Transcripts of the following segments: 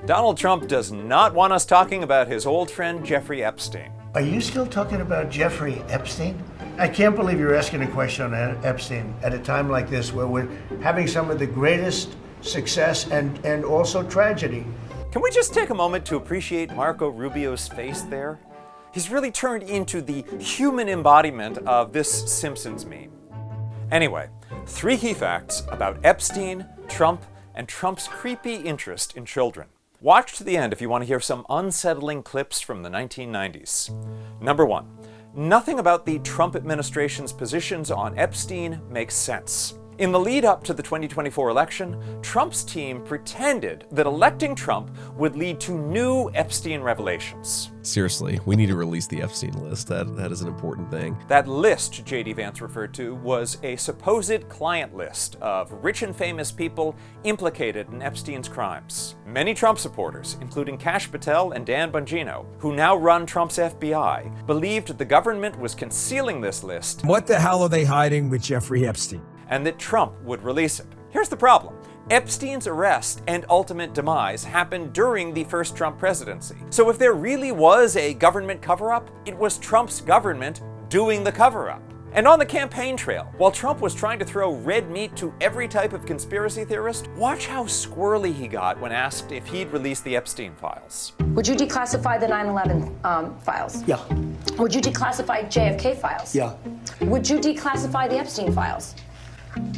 Donald Trump does not want us talking about his old friend Jeffrey Epstein. Are you still talking about Jeffrey Epstein? I can't believe you're asking a question on Epstein at a time like this where we're having some of the greatest success and also tragedy. Can we just take a moment to appreciate Marco Rubio's face there? He's really turned into the human embodiment of this Simpsons meme. Anyway, 3 key facts about Epstein, Trump, and Trump's creepy interest in children. Watch to the end if you want to hear some unsettling clips from the 1990s. Number 1, nothing about the Trump administration's positions on Epstein makes sense. In the lead up to the 2024 election, Trump's team pretended that electing Trump would lead to new Epstein revelations. Seriously, we need to release the Epstein list. That is an important thing. That list J.D. Vance referred to was a supposed client list of rich and famous people implicated in Epstein's crimes. Many Trump supporters, including Kash Patel and Dan Bongino, who now run Trump's FBI, believed the government was concealing this list. What the hell are they hiding with Jeffrey Epstein? And that Trump would release it. Here's the problem. Epstein's arrest and ultimate demise happened during the first Trump presidency. So if there really was a government cover-up, it was Trump's government doing the cover-up. And on the campaign trail, while Trump was trying to throw red meat to every type of conspiracy theorist, watch how squirrely he got when asked if he'd release the Epstein files. Would you declassify the 9/11 files? Yeah. Would you declassify JFK files? Yeah. Would you declassify the Epstein files?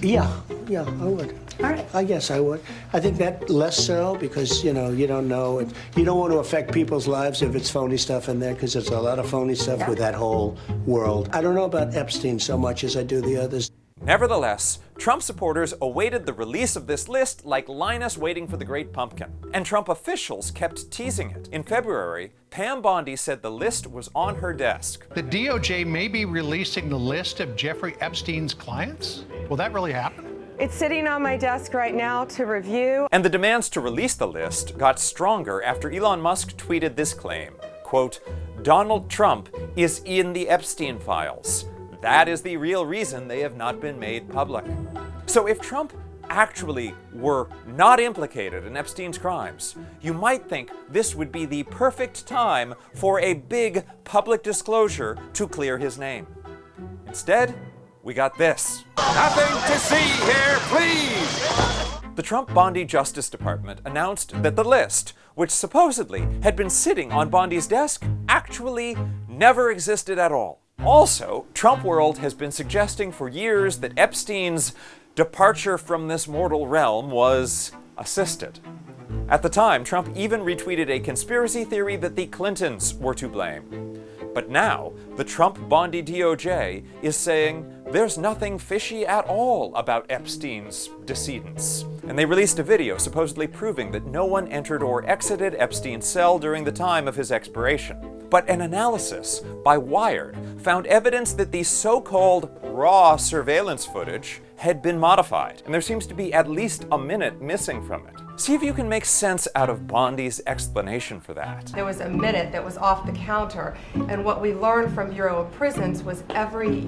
Yeah, I would. All right. I guess I would. I think that less so because, you don't know. You don't want to affect people's lives if it's phony stuff in there because there's a lot of phony stuff with that whole world. I don't know about Epstein so much as I do the others. Nevertheless, Trump supporters awaited the release of this list like Linus waiting for the Great Pumpkin, and Trump officials kept teasing it. In February, Pam Bondi said the list was on her desk. The DOJ may be releasing the list of Jeffrey Epstein's clients? Will that really happen? It's sitting on my desk right now to review. And the demands to release the list got stronger after Elon Musk tweeted this claim, quote, "Donald Trump is in the Epstein files. That is the real reason they have not been made public." So if Trump actually were not implicated in Epstein's crimes, you might think this would be the perfect time for a big public disclosure to clear his name. Instead, we got this. Nothing to see here, please! The Trump Bondi Justice Department announced that the list, which supposedly had been sitting on Bondi's desk, actually never existed at all. Also, Trump World has been suggesting for years that Epstein's departure from this mortal realm was assisted. At the time, Trump even retweeted a conspiracy theory that the Clintons were to blame. But now, the Trump Bondi DOJ is saying there's nothing fishy at all about Epstein's decedents. And they released a video supposedly proving that no one entered or exited Epstein's cell during the time of his expiration. But an analysis by Wired found evidence that the so-called raw surveillance footage had been modified, and there seems to be at least a minute missing from it. See if you can make sense out of Bondi's explanation for that. There was a minute that was off the counter, and what we learned from Bureau of Prisons was every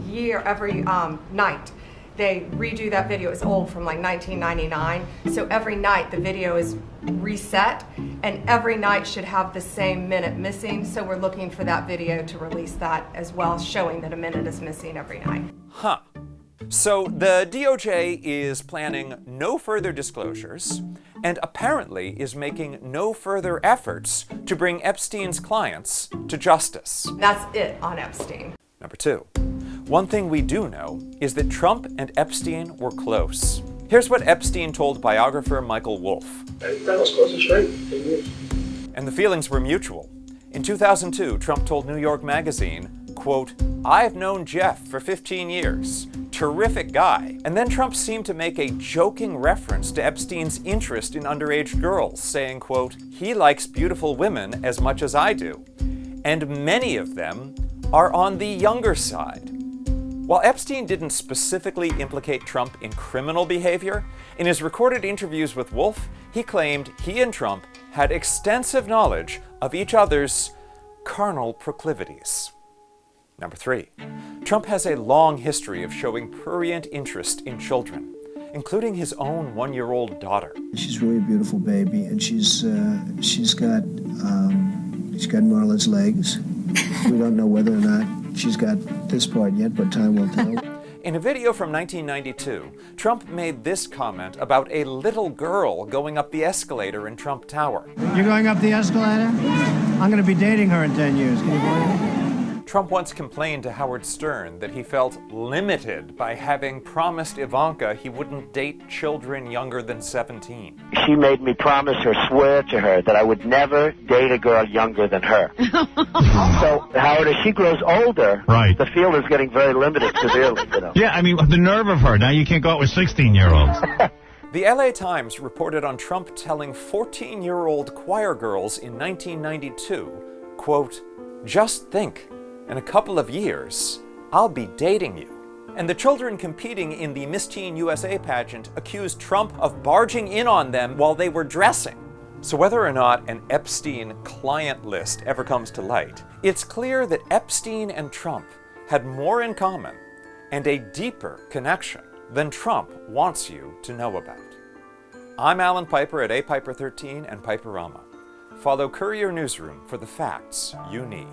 night, they redo that video. It's old, from like 1999. So every night the video is reset, and every night should have the same minute missing. So we're looking for that video to release that as well, showing that a minute is missing every night. Huh. So the DOJ is planning no further disclosures and apparently is making no further efforts to bring Epstein's clients to justice. That's it on Epstein. Number 2. One thing we do know is that Trump and Epstein were close. Here's what Epstein told biographer Michael Wolff. That was close to straight. And the feelings were mutual. In 2002, Trump told New York Magazine, quote, "I've known Jeff for 15 years. Terrific guy." And then Trump seemed to make a joking reference to Epstein's interest in underage girls, saying, quote, "He likes beautiful women as much as I do. And many of them are on the younger side." While Epstein didn't specifically implicate Trump in criminal behavior, in his recorded interviews with Wolff, he claimed he and Trump had extensive knowledge of each other's carnal proclivities. Number 3. Trump has a long history of showing prurient interest in children. including his own 1-year-old daughter. She's really a beautiful baby, and she's got Marla's legs. We don't know whether or not she's got this part yet, but time will tell. In a video from 1992, Trump made this comment about a little girl going up the escalator in Trump Tower. You're going up the escalator? I'm going to be dating her in 10 years. Can you believe it? Trump once complained to Howard Stern that he felt limited by having promised Ivanka he wouldn't date children younger than 17. She made me promise or swear to her that I would never date a girl younger than her. So, Howard, as she grows older, right, the field is getting very limited severely. You know? Yeah, I mean, the nerve of her. Now you can't go out with 16-year-olds. The LA Times reported on Trump telling 14-year-old choir girls in 1992, quote, "Just think, in a couple of years, I'll be dating you." And the children competing in the Miss Teen USA pageant accused Trump of barging in on them while they were dressing. So whether or not an Epstein client list ever comes to light, it's clear that Epstein and Trump had more in common and a deeper connection than Trump wants you to know about. I'm Alan Piper at apiper13 and Piperama. Follow Courier Newsroom for the facts you need.